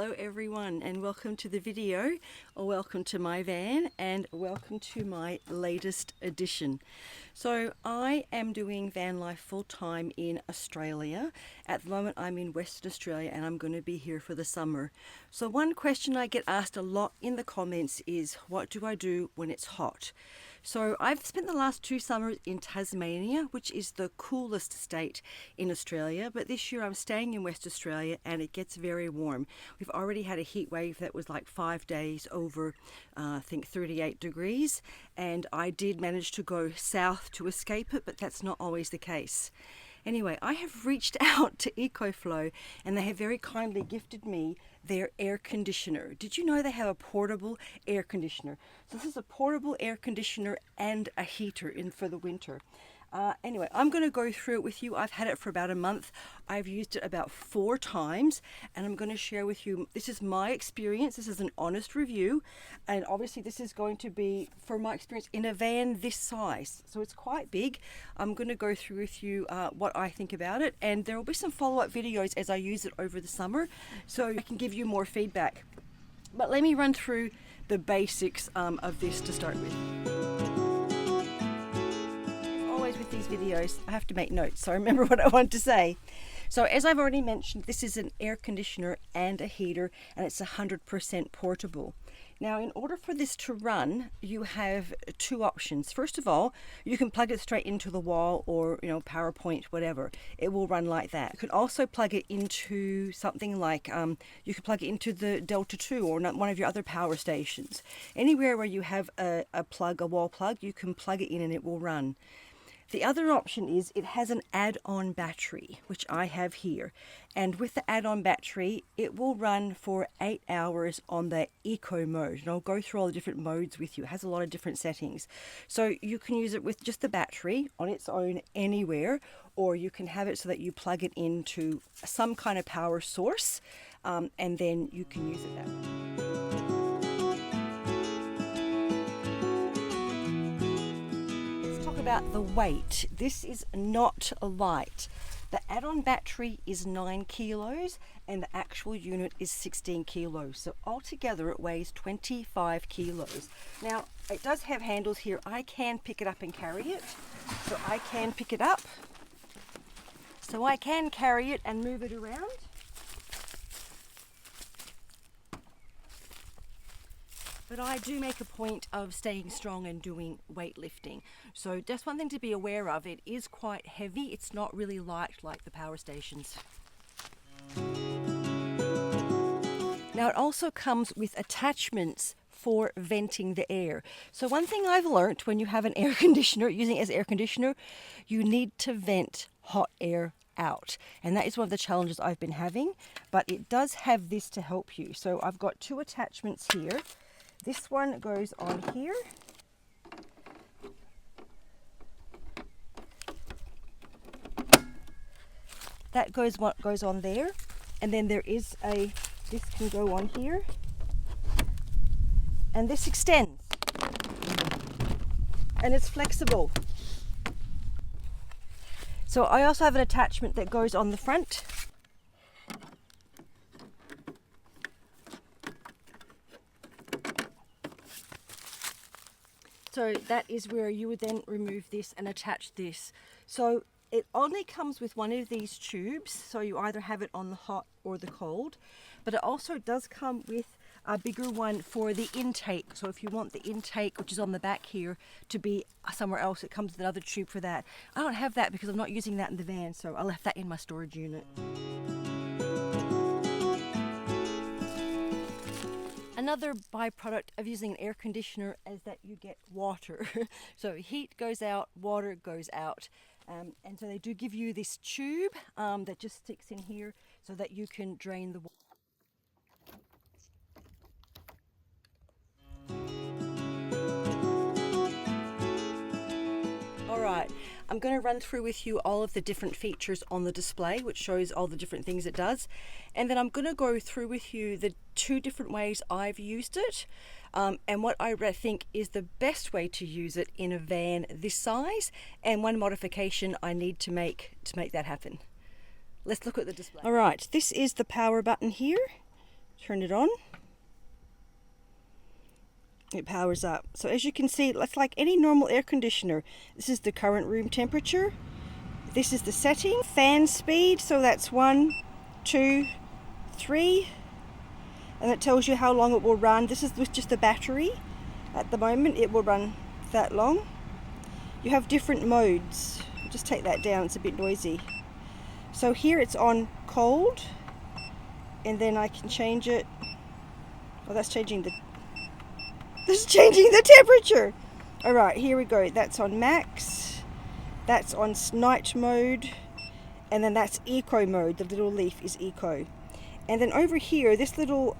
Hello everyone, and welcome to the video, or welcome to my van, and welcome to my latest edition. So I am doing van life full time in Australia. At the moment I'm in Western Australia and I'm going to be here for the summer. So one question I get asked a lot in the comments is, what do I do when it's hot? So I've spent the last 2 summers in Tasmania, which is the coolest state in Australia, but this year I'm staying in West Australia and it gets very warm. We've already had a heat wave that was like 5 days over, I think 38 degrees, and I did manage to go south to escape it, but that's not always the case. Anyway, I have reached out to EcoFlow and they have very kindly gifted me their air conditioner. Did you know they have a portable air conditioner? So this is a portable air conditioner and a heater for the winter. Anyway, I'm going to go through it with you. I've had it for about a month. I've used it about 4 times and I'm going to share with you, this is my experience. This is an honest review, and obviously this is going to be for my experience in a van this size. So it's quite big. I'm going to go through with you what I think about it, and there will be some follow-up videos as I use it over the summer so I can give you more feedback. But let me run through the basics of this to start with. With these videos I have to make notes so I remember what I want to say. So as I've already mentioned, this is an air conditioner and a heater, and it's 100% portable. Now in order for this to run, you have 2 options. First of all, you can plug it straight into the wall, or PowerPoint, whatever. It will run like that. You can also plug it into something like you can plug it into the Delta 2 or one of your other power stations. Anywhere where you have a wall plug, you can plug it in and it will run. The other option is it has an add-on battery, which I have here. And with the add-on battery, it will run for 8 hours on the eco mode. And I'll go through all the different modes with you. It has a lot of different settings. So you can use it with just the battery on its own anywhere, or you can have it so that you plug it into some kind of power source, and then you can use it that way. About the weight, this is not light. The add-on battery is 9 kilos and the actual unit is 16 kilos, so altogether it weighs 25 kilos. Now it does have handles here. I can pick it up and carry it, so I can pick it up, so I can carry it and move it around. But I do make a point of staying strong and doing weightlifting. So just one thing to be aware of, it is quite heavy. It's not really light like the power stations. Now it also comes with attachments for venting the air. So one thing I've learned when you have an air conditioner, using it as air conditioner, you need to vent hot air out, and that is one of the challenges I've been having, but it does have this to help you. So I've got 2 attachments here. This one goes on here. That goes on there, and then there is this can go on here, and this extends, and it's flexible. So I also have an attachment that goes on the front. So that is where you would then remove this and attach this. So it only comes with one of these tubes, so you either have it on the hot or the cold, but it also does come with a bigger one for the intake. So if you want the intake, which is on the back here, to be somewhere else, it comes with another tube for that. I don't have that because I'm not using that in the van, so I left that in my storage unit. Another byproduct of using an air conditioner is that you get water. So heat goes out, water goes out. And so they do give you this tube that just sticks in here so that you can drain the water. Alright, I'm going to run through with you all of the different features on the display, which shows all the different things it does, and then I'm going to go through with you the 2 different ways I've used it, and what I think is the best way to use it in a van this size, and one modification I need to make that happen. Let's look at the display. Alright, this is the power button here. turn it on. It powers up. So as you can see, it's like any normal air conditioner. This is the current room temperature. This is the setting. Fan speed, so that's 1, 2, 3. And it tells you how long it will run. This is with just the battery. At the moment, it will run that long. You have different modes. I'll just take that down, it's a bit noisy. So here it's on cold, and then I can change it. Oh, that's changing the temperature. All right, here we go. That's on max. That's on night mode, and then that's eco mode. The little leaf is eco. And then over here, this little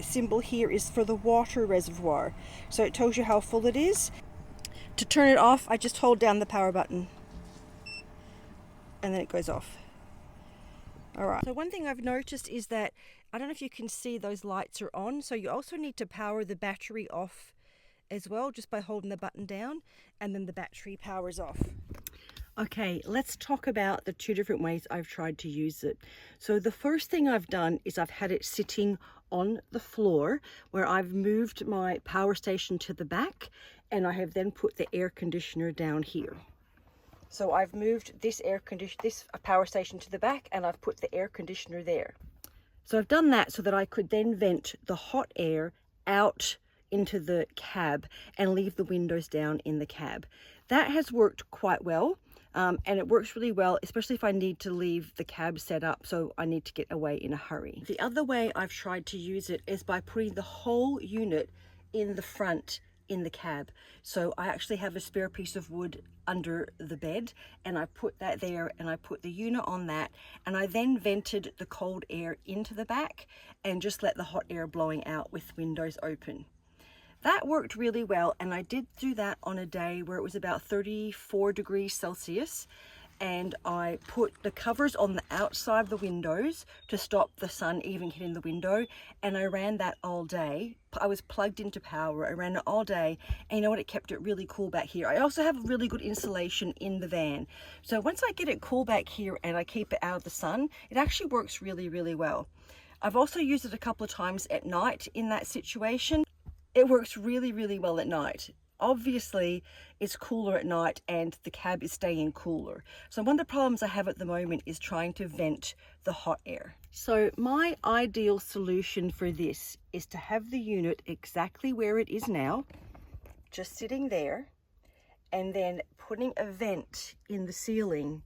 symbol here is for the water reservoir. So it tells you how full it is. To turn it off, I just hold down the power button, and then it goes off. All right. So one thing I've noticed is that, I don't know if you can see, those lights are on. So you also need to power the battery off as well, just by holding the button down, and then the battery powers off. Okay, let's talk about the two different ways I've tried to use it. So the first thing I've done is I've had it sitting on the floor, where I've moved my power station to the back, and I have then put the air conditioner down here. So I've moved this power station to the back, and I've put the air conditioner there. So I've done that so that I could then vent the hot air out into the cab and leave the windows down in the cab. That has worked quite well, and it works really well, especially if I need to leave the cab set up, so I need to get away in a hurry. The other way I've tried to use it is by putting the whole unit in the front in the cab. So I actually have a spare piece of wood under the bed, and I put that there, and I put the unit on that, and I then vented the cold air into the back and just let the hot air blowing out with windows open. That worked really well, and I did do that on a day where it was about 34 degrees Celsius, and I put the covers on the outside of the windows to stop the sun even hitting the window, and I ran that all day. I was plugged into power. I ran it all day, and you know what, it kept it really cool back here. I also have really good insulation in the van, so once I get it cool back here and I keep it out of the sun, it actually works really, really well. I've also used it a couple of times at night in that situation. It works really, really well at night. Obviously, it's cooler at night and the cab is staying cooler. So one of the problems I have at the moment is trying to vent the hot air. So my ideal solution for this is to have the unit exactly where it is now, just sitting there, and then putting a vent in the ceiling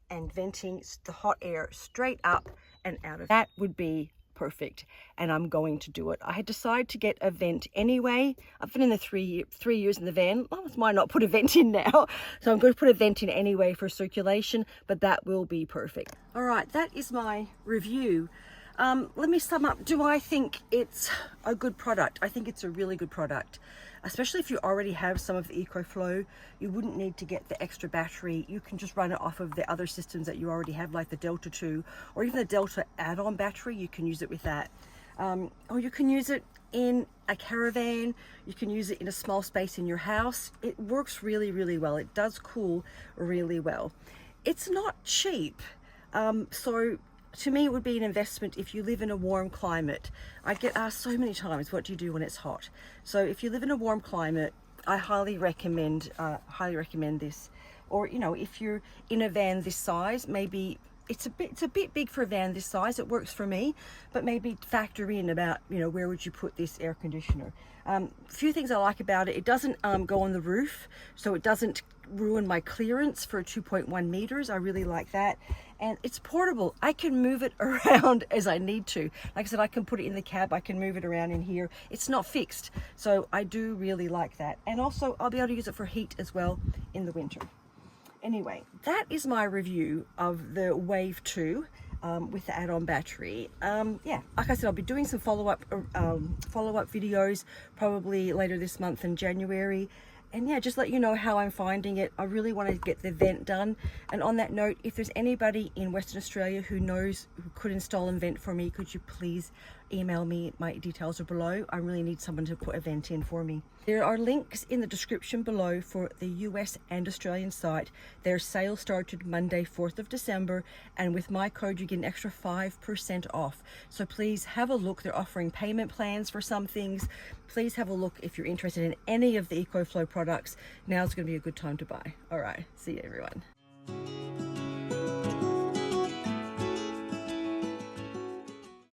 and venting the hot air straight up and out of. That would be perfect, and I'm going to do it. I had decided to get a vent anyway. I've been in the three years in the van. Well, why not put a vent in now? So I'm going to put a vent in anyway for circulation, but that will be perfect. All right, that is my review. Let me sum up. Do I think it's a good product? I think it's a really good product, especially if you already have some of the EcoFlow. You wouldn't need to get the extra battery. You can just run it off of the other systems that you already have, like the Delta 2 or even the Delta add-on battery. You can use it with that. Or you can use it in a caravan. You can use it in a small space in your house. It works really, really well. It does cool really well. It's not cheap. So to me, it would be an investment if you live in a warm climate. I get asked so many times, what do you do when it's hot? So if you live in a warm climate, I highly recommend this. Or, you know, if you're in a van this size, maybe it's a bit big for a van this size. It works for me, but maybe factor in about, you know, where would you put this air conditioner? A few things I like about it. It doesn't go on the roof, so it doesn't ruin my clearance for 2.1 meters. I really like that. And it's portable. I can move it around as I need to. Like I said, I can put it in the cab. I can move it around in here. It's not fixed. So I do really like that. And also I'll be able to use it for heat as well in the winter. Anyway, that is my review of the Wave 2 with the add-on battery. Yeah, like I said, I'll be doing some follow-up videos probably later this month in January. And yeah, just let you know how I'm finding it. I really want to get the vent done. And on that note, if there's anybody in Western Australia who could install a vent for me, could you please email me? My details are below. I really need someone to put a vent in for me. There are links in the description below for the US and Australian site. Their sale started Monday, 4th of December, and with my code you get an extra 5% off. So please have a look. They're offering payment plans for some things. Please have a look if you're interested in any of the EcoFlow products. Now's going to be a good time to buy. All right, see you everyone.